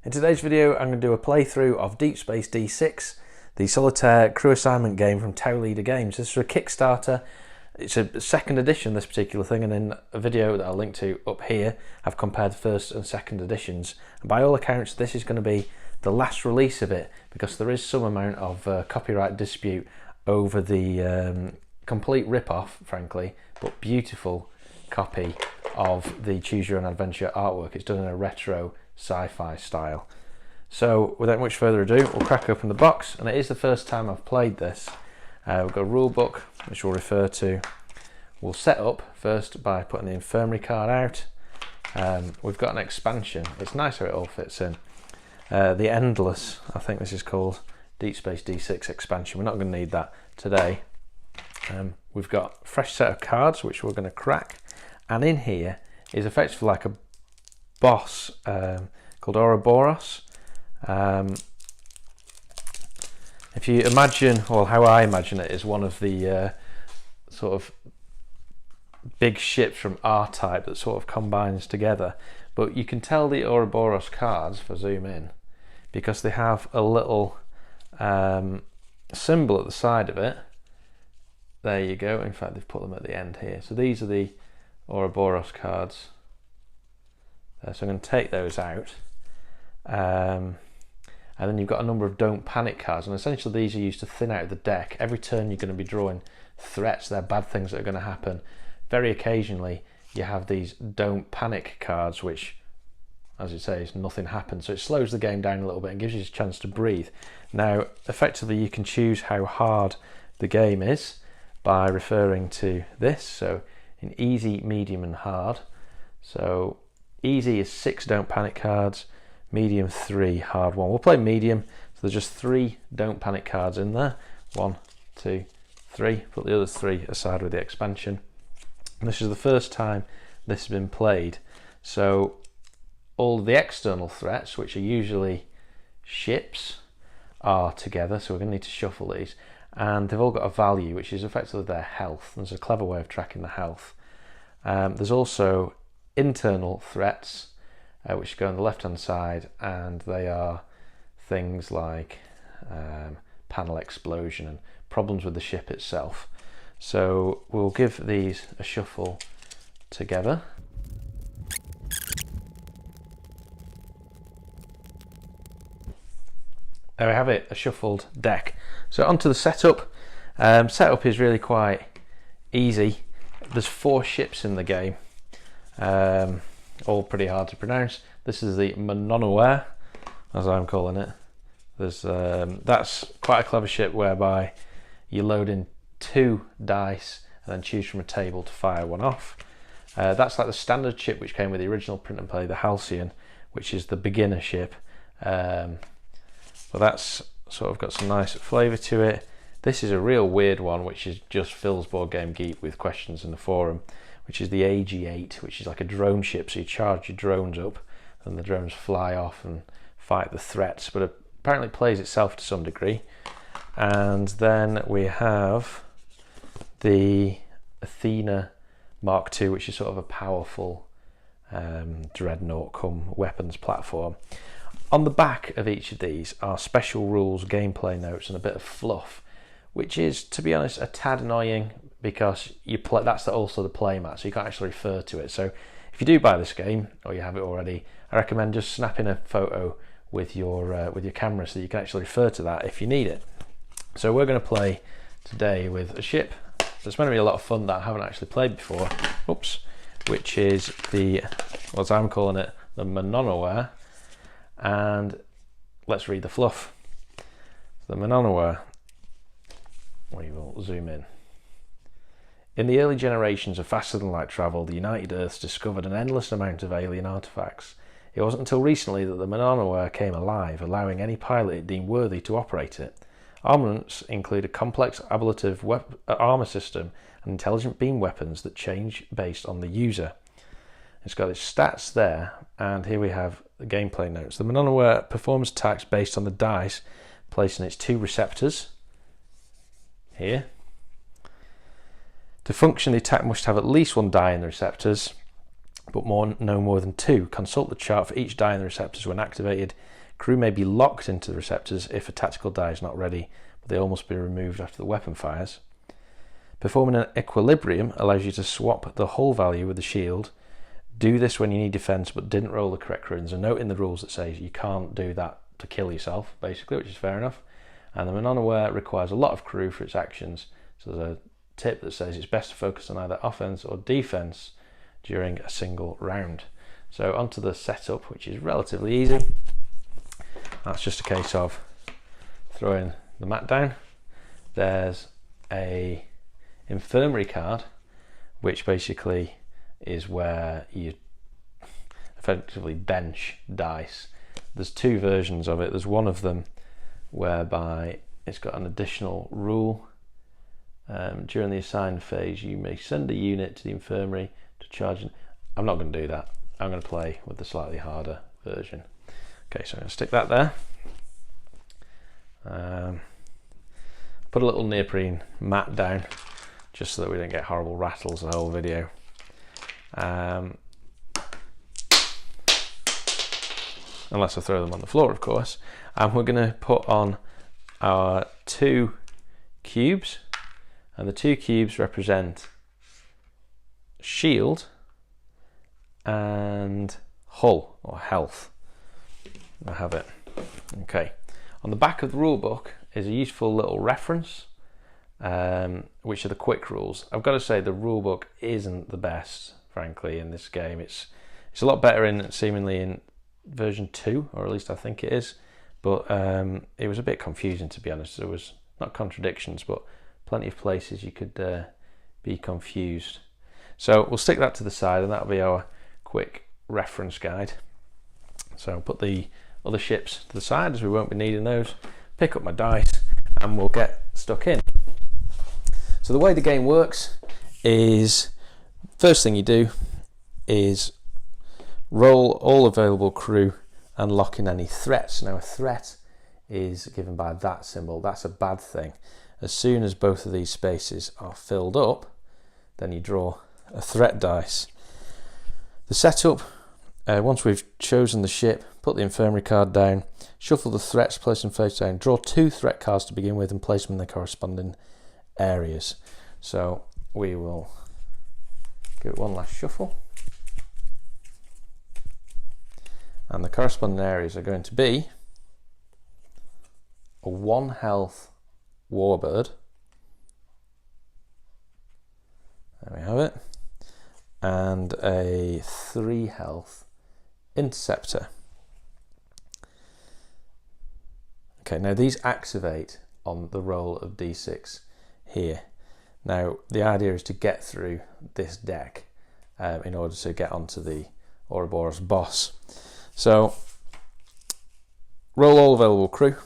In today's video, I'm going to do a playthrough of Deep Space D-6, the Solitaire crew assignment game from Tower Leader Games. This is a Kickstarter. It's a second edition, this particular thing, and in a video that I'll link to up here, I've compared first and second editions. And by all accounts, this is going to be the last release of it, because there is some amount of copyright dispute over the complete rip-off, frankly, but beautiful copy of the Choose Your Own Adventure artwork. It's done in a retro sci-fi style. So without much further ado, we'll crack open the box, and it is the first time I've played this. We've got a rule book which we'll refer to. We'll set up first by putting the infirmary card out. We've got an expansion. It's nice how it all fits in. The Endless, I think this is called, Deep Space D6 expansion. We're not going to need that today. We've got a fresh set of cards which we're going to crack, and in here is effectively like a boss called Ouroboros. If you imagine, well, how I imagine it is one of the sort of big ships from R-Type that sort of combines together. But you can tell the Ouroboros cards, if I zoom in, because they have a little symbol at the side of it. There you go. In fact, they've put them at the end here. So these are the Ouroboros cards. So I'm going to take those out. And then you've got a number of Don't Panic cards, and essentially these are used to thin out the deck. Every turn you're going to be drawing threats, they're bad things that are going to happen. Very occasionally you have these Don't Panic cards, which, as it says, nothing happens. So it slows the game down a little bit and gives you a chance to breathe. Now, effectively you can choose how hard the game is by referring to this. So in easy, medium and hard. So easy is 6 Don't Panic cards, medium 3, hard 1. We'll play medium, so there's just 3 Don't Panic cards in there. 1, 2, 3. Put the other 3 aside with the expansion. And this is the first time this has been played. So all the external threats, which are usually ships, are together. So we're going to need to shuffle these. And they've all got a value, which is effectively their health. There's a clever way of tracking the health. There's also internal threats, which go on the left hand side, and they are things like panel explosion and problems with the ship itself. So we'll give these a shuffle together. There we have it, a shuffled deck. So onto the setup. Setup is really quite easy. There's 4 ships in the game. All pretty hard to pronounce. This is the Mononaware, as I'm calling it. There's that's quite a clever ship whereby you load in 2 dice and then choose from a table to fire one off. That's like the standard ship which came with the original print and play, the Halcyon, which is the beginner ship. But that's sort of got some nice flavour to it. This is a real weird one, which is just Phil's Board Game Geek with questions in the forum, which is the AG-8, which is like a drone ship. So you charge your drones up and the drones fly off and fight the threats, but apparently it plays itself to some degree. And then we have the Athena Mark II, which is sort of a powerful dreadnought come weapons platform. On the back of each of these are special rules, gameplay notes and a bit of fluff, which is, to be honest, a tad annoying, because you play, that's also the play mat, so you can't actually refer to it. So if you do buy this game, or you have it already, I recommend just snapping a photo with your camera so that you can actually refer to that if you need it. So we're going to play today with a ship that's going to be a lot of fun that I haven't actually played before. Oops, which is the, as I'm calling it, the Mononaware. And let's read the fluff. The Mononaware. We will zoom in. In the early generations of faster than light travel, the United Earths discovered an endless amount of alien artifacts. It wasn't until recently that the Mononaware came alive, allowing any pilot it deemed worthy to operate it. Armaments include a complex ablative armor system and intelligent beam weapons that change based on the user. It's got its stats there, and here we have the gameplay notes. The Mononaware performs attacks based on the dice placed in its 2 receptors here. To function, the attack must have at least 1 die in the receptors. but no more than 2. Consult the chart for each die in the receptors when activated. Crew may be locked into the receptors if a tactical die is not ready, but they all must be removed after the weapon fires. Performing an equilibrium allows you to swap the hull value with the shield. Do this when you need defense but didn't roll the correct crew. There's a note in the rules that says you can't do that to kill yourself, basically, which is fair enough. And the Mononaware requires a lot of crew for its actions, so there's a tip that says it's best to focus on either offense or defense during a single round. So onto the setup, which is relatively easy. That's just a case of throwing the mat down. There's a infirmary card, which basically is where you effectively bench dice. There's 2 versions of it. There's one of them whereby it's got an additional rule. During the assigned phase, you may send a unit to the infirmary to charge. I'm not going to do that. I'm going to play with the slightly harder version. Okay, so I'm going to stick that there. Put a little neoprene mat down just so that we don't get horrible rattles the whole video. Unless I throw them on the floor, of course. And we're going to put on our 2 cubes, and the 2 cubes represent shield and hull or health. I have it. Okay. On the back of the rule book is a useful little reference, which are the quick rules. I've got to say the rule book isn't the best, frankly, in this game. It's a lot better seemingly in version 2, or at least I think it is, but it was a bit confusing, to be honest. There was not contradictions, but plenty of places you could be confused. So we'll stick that to the side, and that'll be our quick reference guide. So I'll put the other ships to the side, as we won't be needing those. Pick up my dice and we'll get stuck in. So the way the game works is, first thing you do is roll all available crew and lock in any threats. Now a threat is given by that symbol. That's a bad thing. As soon as both of these spaces are filled up, then you draw a threat dice. The setup, once we've chosen the ship, put the infirmary card down, shuffle the threats, place them face down, draw 2 threat cards to begin with and place them in the corresponding areas. So we will give it one last shuffle. And the corresponding areas are going to be a 1 health warbird. There we have it. And a 3 health interceptor. Okay, now these activate on the roll of D6 here. Now the idea is to get through this deck in order to get onto the Ouroboros boss. So roll all available crew,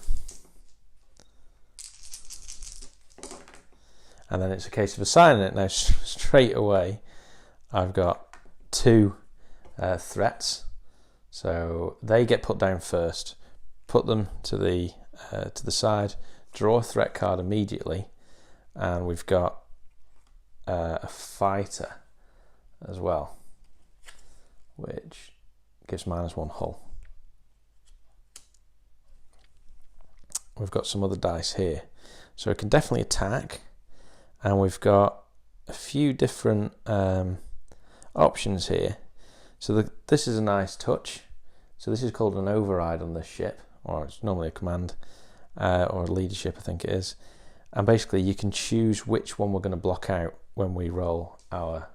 and then it's a case of assigning it. Now straight away I've got 2 threats, so they get put down first. Put them to the side, draw a threat card immediately, and we've got a fighter as well, which gives -1 hull. We've got some other dice here, so it can definitely attack, and we've got a few different options here. So this is a nice touch. So this is called an override on this ship, or it's normally a command or a leadership, I think it is. And basically you can choose which one we're going to block out when we roll our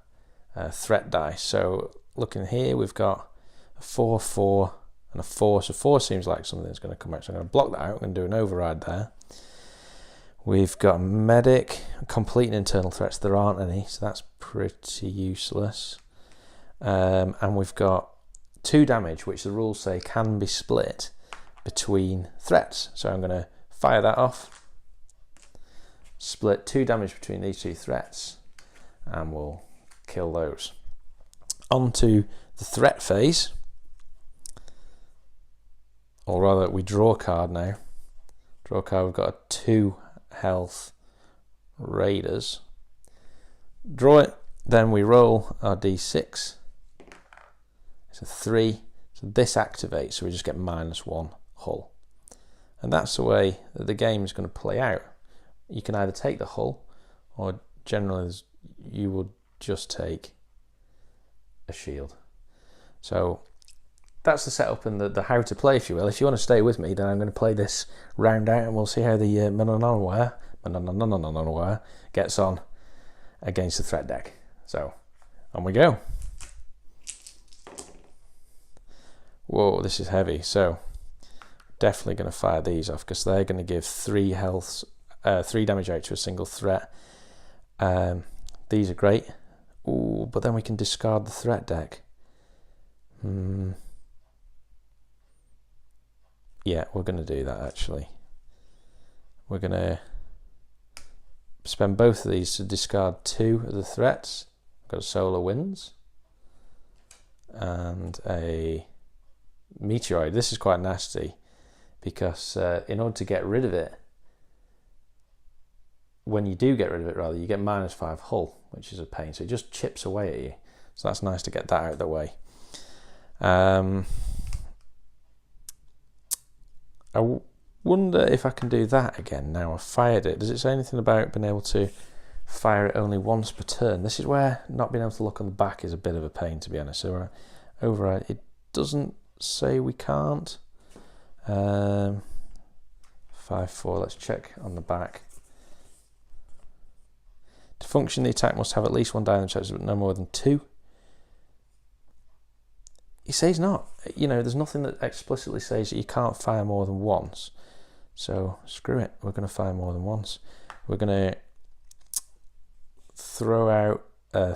threat dice. So looking here, we've got a 4, 4 and a 4. So 4 seems like something that's going to come out. So I'm going to block that out. I'm going to do an override there. We've got a medic, complete internal threats. There aren't any, so that's pretty useless. And we've got 2 damage, which the rules say can be split between threats. So I'm going to fire that off, split 2 damage between these 2 threats, and we'll kill those. On to the threat phase, or rather we draw a card now. Draw a card, we've got a 2 health raiders. Draw it, then we roll our D6. It's a 3. So this activates, so we just get -1 hull. And that's the way that the game is going to play out. You can either take the hull, or generally you would just take a shield. So that's the setup and the how to play, if you will. If you want to stay with me, then I'm going to play this round out and we'll see how the Mononaware gets on against the threat deck. So on we go. Whoa, this is heavy. So definitely going to fire these off because they're going to give 3 damage out to a single threat. These are great. Ooh, but then we can discard the threat deck. Yeah, we're going to do that actually. We're going to spend both of these to discard 2 of the threats. We've got a solar winds and a meteoroid. This is quite nasty because in order to get rid of it, when you do get rid of it rather, you get -5 hull, which is a pain. So it just chips away at you. So that's nice to get that out of the way. I wonder if I can do that again now I've fired it. Does it say anything about being able to fire it only once per turn? This is where not being able to look on the back is a bit of a pain, to be honest. So override, it doesn't say we can't. 5-4, let's check on the back. To function, the attack must have at least 1 die in themselves, but no more than 2. He says not. You know, there's nothing that explicitly says that you can't fire more than once. So screw it. We're going to fire more than once. We're going to throw out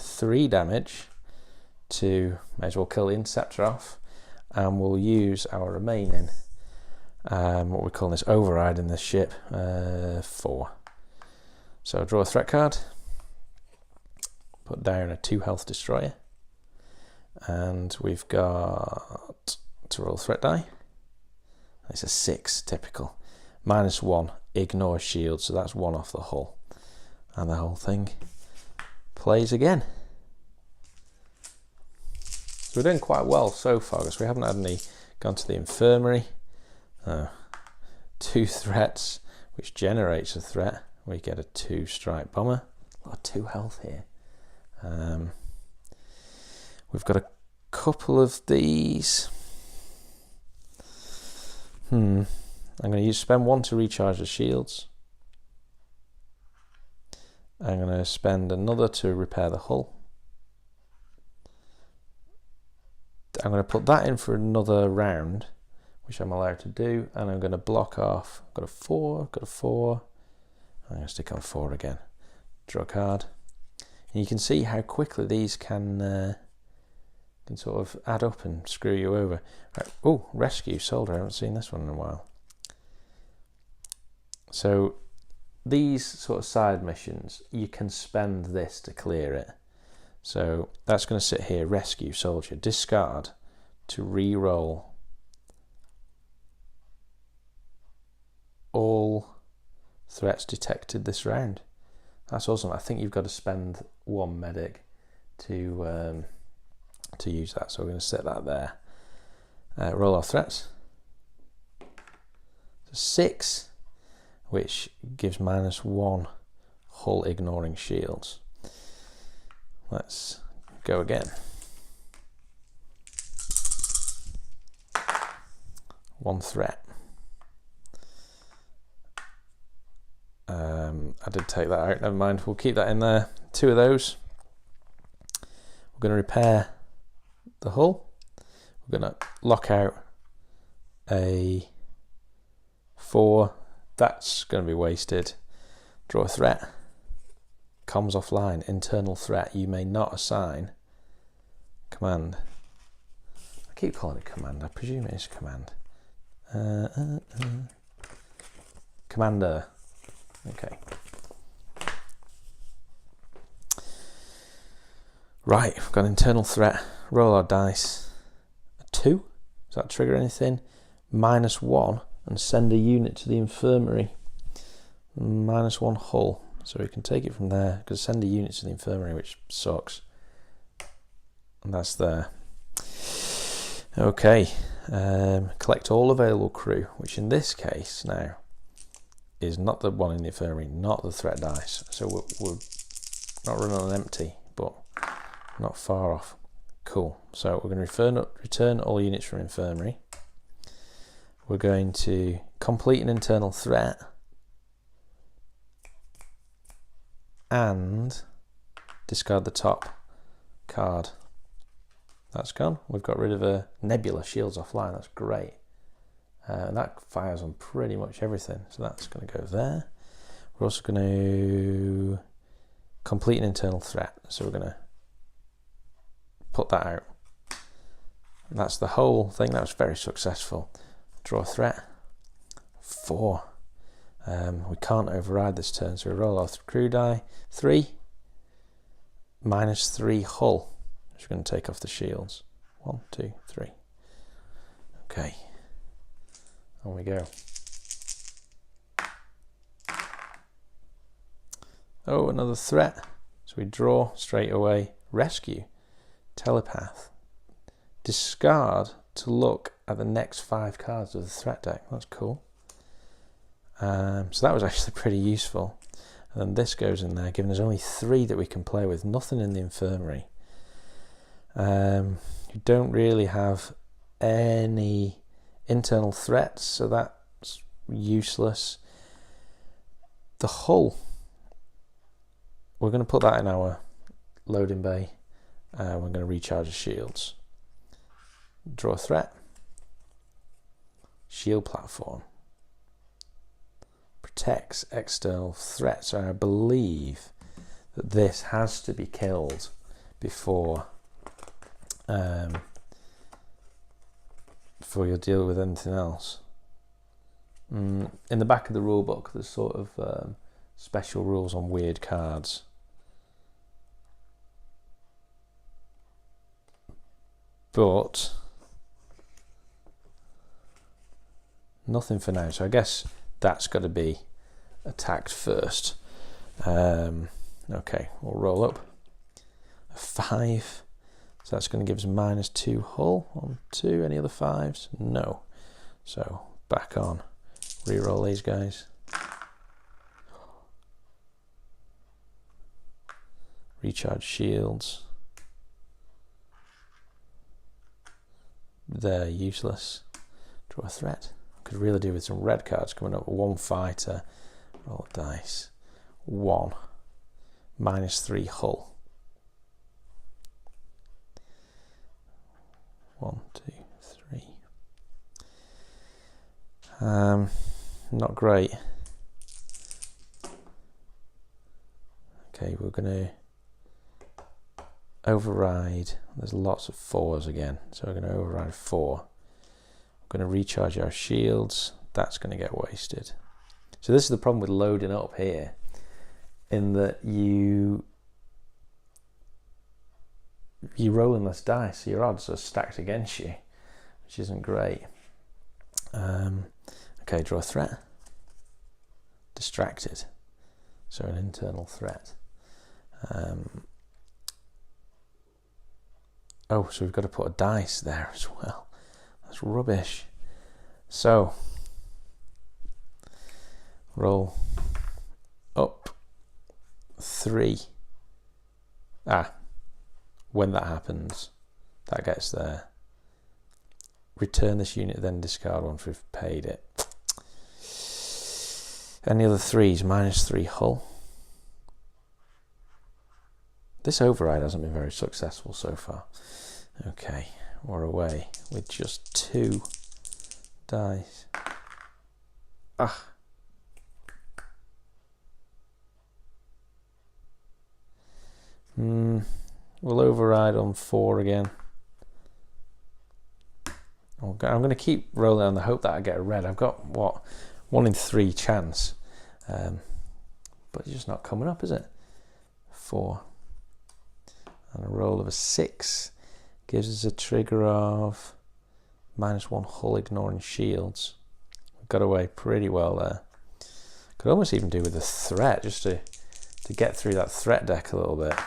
3 damage to, may as well kill the interceptor off, and we'll use our remaining, what we call this override in this ship, 4. So draw a threat card, put down a 2 health destroyer, and we've got to roll threat die. It's a 6, typical. -1, ignore shield, so that's 1 off the hull. And the whole thing plays again. So we're doing quite well so far because we haven't had any gone to the infirmary. 2 threats, which generates a threat. We get a 2 strike bomber. A lot of 2 health here. We've got a couple of these. I'm going to spend 1 to recharge the shields. I'm going to spend another to repair the hull. I'm going to put that in for another round, which I'm allowed to do, and I'm going to block off. I've got a 4, I've got a 4. I'm going to stick on 4 again. Draw a card. And you can see how quickly these can sort of add up and screw you over. Right. Oh, rescue soldier. I haven't seen this one in a while. So these sort of side missions, you can spend this to clear it. So that's going to sit here, rescue soldier, discard to re-roll all threats detected this round. That's awesome. I think you've got to spend 1 medic to use that. So we're going to set that there. Roll our threats. So 6, which gives -1 hull ignoring shields. Let's go again. 1 threat. I did take that out, never mind, we'll keep that in there. 2 of those. We're going to repair the hull. We're going to lock out a 4. That's going to be wasted. Draw a threat. Comms offline. Internal threat. You may not assign command. I keep calling it command. I presume it is command. Commander. Okay. Right, we've got an internal threat. Roll our dice. A 2. Does that trigger anything? -1 and send a unit to the infirmary. -1 hull. So we can take it from there. Because send a unit to the infirmary, which sucks. And that's there. Okay, collect all available crew, which in this case now is not the one in the infirmary, not the threat dice. So we're not running on empty, but not far off. Cool. So we're going to return all units from infirmary. We're going to complete an internal threat and discard the top card. That's gone. We've got rid of a nebula, shields offline. That's great. And that fires on pretty much everything. So that's going to go there. We're also going to complete an internal threat. So we're going to put that out. And that's the whole thing. That was very successful. Draw a threat. 4. We can't override this turn, so we roll our crew die. 3. -3 hull. Which we're going to take off the shields. 1, 2, 3. Okay. On we go. Oh, another threat. So we draw straight away. Rescue. Telepath. Discard to look at the next 5 cards of the threat deck. That's cool. So that was actually pretty useful. And then this goes in there, giving us only 3 that we can play with. Nothing in the infirmary. You don't really have any internal threats, so that's useless. The hull, we're going to put that in our loading bay. We're going to recharge the shields. Draw a threat. Shield platform. Protects external threats. So I believe that this has to be killed before you'll deal with anything else. In the back of the rule book, there's sort of special rules on weird cards. But nothing for now, so I guess that's got to be attacked first. Okay, we'll roll up a 5. So that's going to give us -2 hull on 2. Any other 5s? No. So back on. Reroll these guys. Recharge shields. They're useless. Draw a threat. Could really do with some red cards coming up. 1 fighter. Roll dice. 1. -3 hull. 1, 2, 3. Not great. Okay, we're going to override. There's lots of 4s again, so we're going to override 4. We're going to recharge our shields. That's going to get wasted. So this is the problem with loading up here, in that you're rolling less dice, so your odds are stacked against you, which isn't great. Okay, draw a threat. Distracted. So an internal threat. Oh, so we've got to put a dice there as well. That's rubbish. So, roll up 3. When that happens, that gets there. Return this unit, then discard once we've paid it. Any other 3s? -3 hull. This override hasn't been very successful so far. Okay, we're away with just 2 dice. We'll override on 4 again. I'm going to keep rolling on the hope that I get a red. I've got, 1 in 3 chance. But it's just not coming up, is it? 4. And a roll of a 6 gives us a trigger of -1 hull, ignoring shields. We've got away pretty well there. Could almost even do with a threat, just to get through that threat deck a little bit.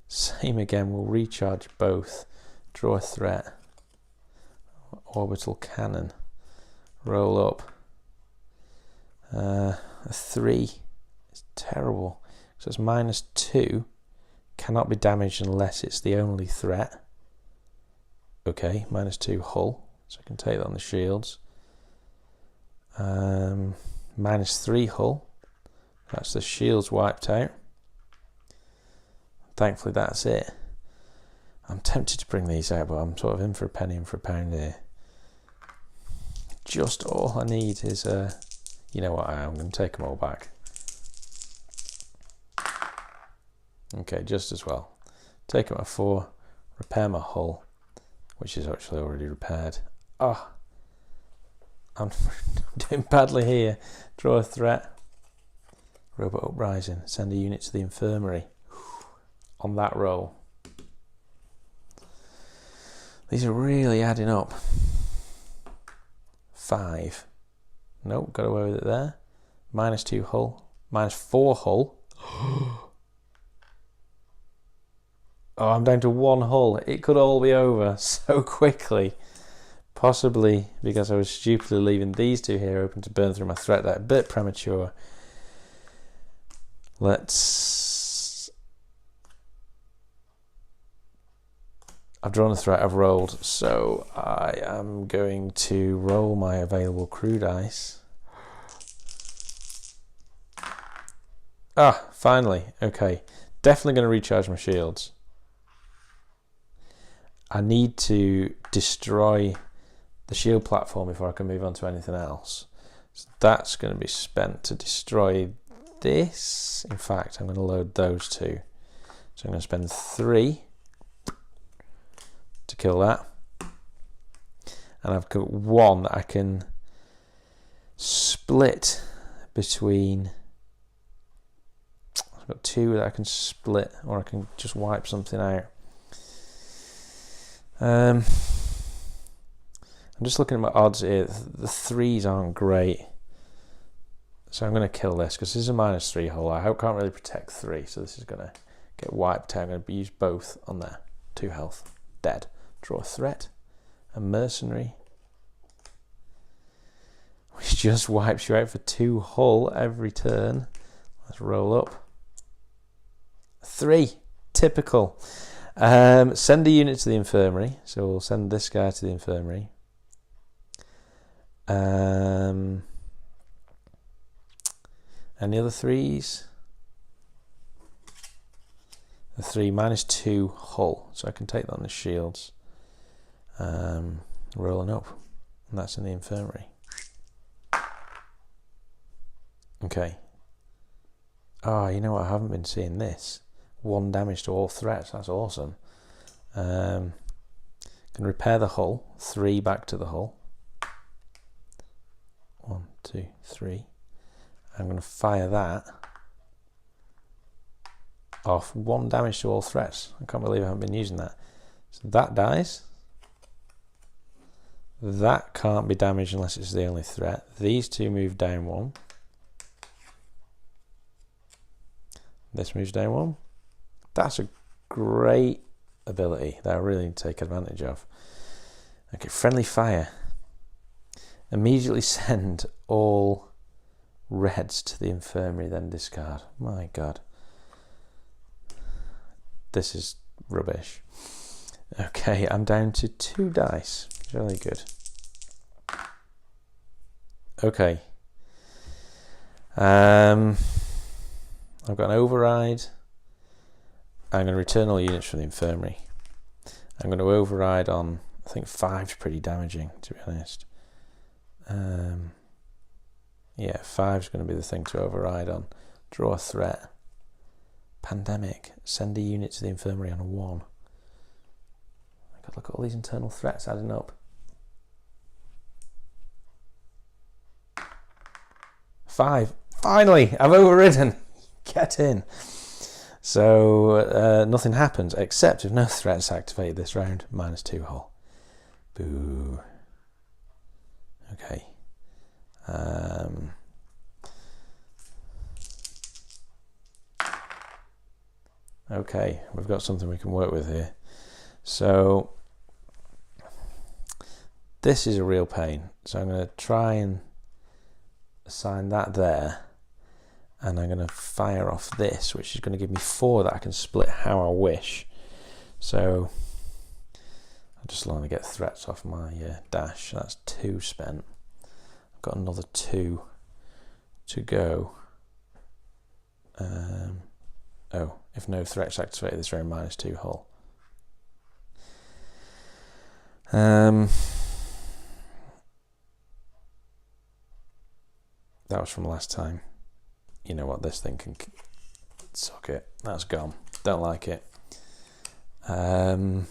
Same again, we'll recharge both. Draw a threat. orbital cannon. Roll up. A 3 is terrible. So it's -2. Cannot be damaged unless it's the only threat. Okay, -2 hull. So I can take that on the shields. -3 hull. That's the shields wiped out. Thankfully that's it. I'm tempted to bring these out, but I'm sort of in for a penny and for a pound here. Just all I need is you know what, I'm going to take them all back. Okay, just as well. Take them at 4, repair my hull, which is actually already repaired. Ah, I'm doing badly here. Draw a threat. Robot uprising. Send a unit to the infirmary. On that roll. These are really adding up. 5. Nope, got away with it there. -2 hull. -4 hull. Oh, I'm down to 1 hull. It could all be over so quickly. Possibly because I was stupidly leaving these 2 here open to burn through my threat. That a bit premature. I've drawn a threat, I've rolled, so I am going to roll my available crew dice. Ah, finally. Okay. Definitely going to recharge my shields. I need to destroy the shield platform before I can move on to anything else. So that's going to be spent to destroy this. In fact, I'm going to load those 2. So I'm going to spend 3 to kill that. And I've got 1 that I can split between. I've got 2 that I can split, or I can just wipe something out. I'm just looking at my odds here. The 3s aren't great, so I'm going to kill this because this is a -3 hull. I can't really protect 3, so this is going to get wiped out. I'm going to use both on there. 2 health. Dead. Draw a threat. A mercenary, which just wipes you out for 2 hull every turn. Let's roll up. 3. Typical. Send a unit to the infirmary. So we'll send this guy to the infirmary. Any other 3s? The 3 -2 hull. So I can take that on the shields. Rolling up. And that's in the infirmary. Okay. Oh, you know what? I haven't been seeing this. 1 damage to all threats. That's awesome. Can repair the hull. 3 back to the hull. 1, 2, 3. I'm going to fire that off. 1 damage to all threats. I can't believe I haven't been using that. So that dies. That can't be damaged unless it's the only threat. These 2 move down 1. This moves down 1. That's a great ability that I really need to take advantage of. Okay, friendly fire. Immediately send all reds to the infirmary, then discard. My God. This is rubbish. Okay, I'm down to 2 dice. Really good. Okay. I've got an override. I'm going to return all units from the infirmary. I'm going to override on, I think 5's pretty damaging, to be honest. Yeah, 5's going to be the thing to override on. Draw a threat. Pandemic. Send a unit to the infirmary on a 1. God, look at all these internal threats adding up. 5. Finally, I've overridden. Get in. So nothing happens except if no threats activate this round. -2 hull. Boo. Okay. Okay, we've got something we can work with here. So this is a real pain. So I'm going to try and assign that there, and I'm going to fire off this, which is going to give me 4 that I can split how I wish. So I just want to get threats off my dash. That's 2 spent. I've got another 2 to go. Oh, if no threats activated, this round -2 hull. That was from last time. You know what, this thing can suck it. That's gone. Don't like it. Don't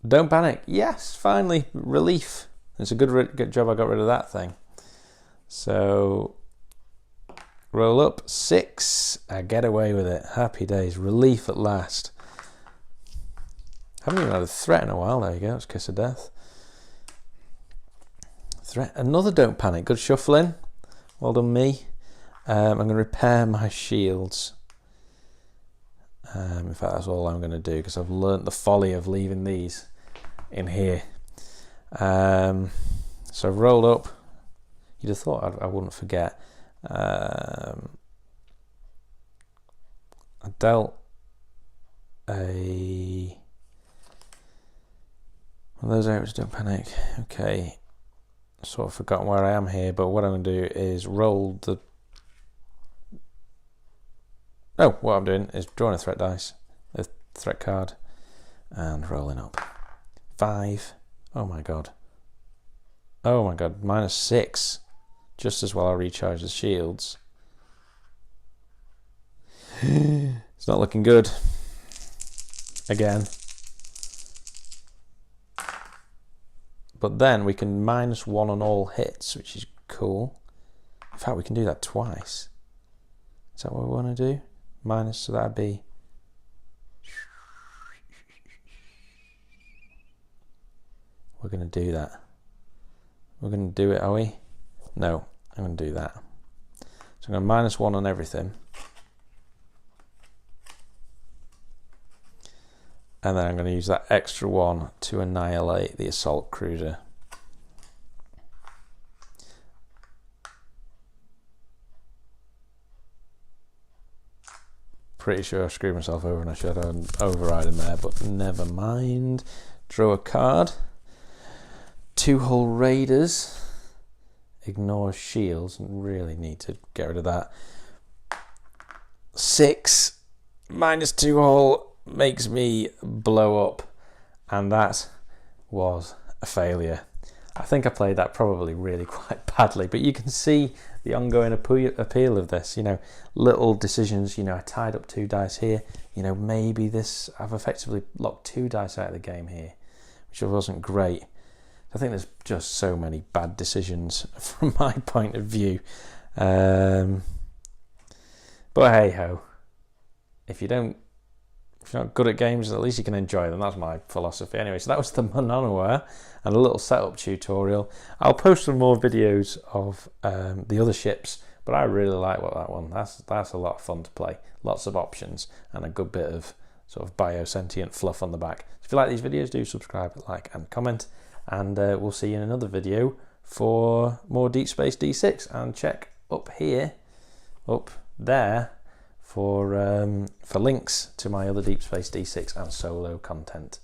panic. Yes, finally, relief. It's a good job I got rid of that thing. So roll up 6. I get away with it. Happy days. Relief at last. Haven't even had a threat in a while. There you go. It's kiss of death. Threat. Another don't panic. Good shuffling. Well done, me. I'm going to repair my shields. In fact, that's all I'm going to do, because I've learnt the folly of leaving these in here. So I've rolled up. You'd have thought I wouldn't forget. I dealt a... Well, those areas, don't panic. Okay. Sort of forgotten where I am here, but what I'm going to do is roll the... Oh, what I'm doing is drawing a threat dice, a threat card, and rolling up. 5. Oh my god. Oh my god, -6. Just as well I recharge the shields. It's not looking good. Again. But then we can -1 on all hits, which is cool. In fact, we can do that twice. Is that what we want to do? Minus, so that'd be... We're going to do that. We're going to do it, are we? No, I'm going to do that. So I'm going to -1 on everything. And then I'm going to use that extra 1 to annihilate the assault cruiser. Pretty sure I screwed myself over and I should have an override in there, but never mind. Draw a card. 2 hull raiders. Ignore shields. Really need to get rid of that. 6 -2 hull makes me blow up, and that was a failure. I think I played that probably really quite badly, but you can see the ongoing appeal of this. You know, little decisions. You know, I tied up 2 dice here. You know, maybe this, I've effectively locked 2 dice out of the game here, which wasn't great. I think there's just so many bad decisions from my point of view. But hey ho, if you're not good at games, at least you can enjoy them. That's my philosophy. Anyway, so that was the Mononaware and a little setup tutorial. I'll post some more videos of the other ships, but I really like that one. That's a lot of fun to play. Lots of options and a good bit of sort of biosentient fluff on the back. So if you like these videos, do subscribe, like and comment, and we'll see you in another video for more Deep Space D6. And check up here, up there, for links to my other Deep Space D6 and solo content.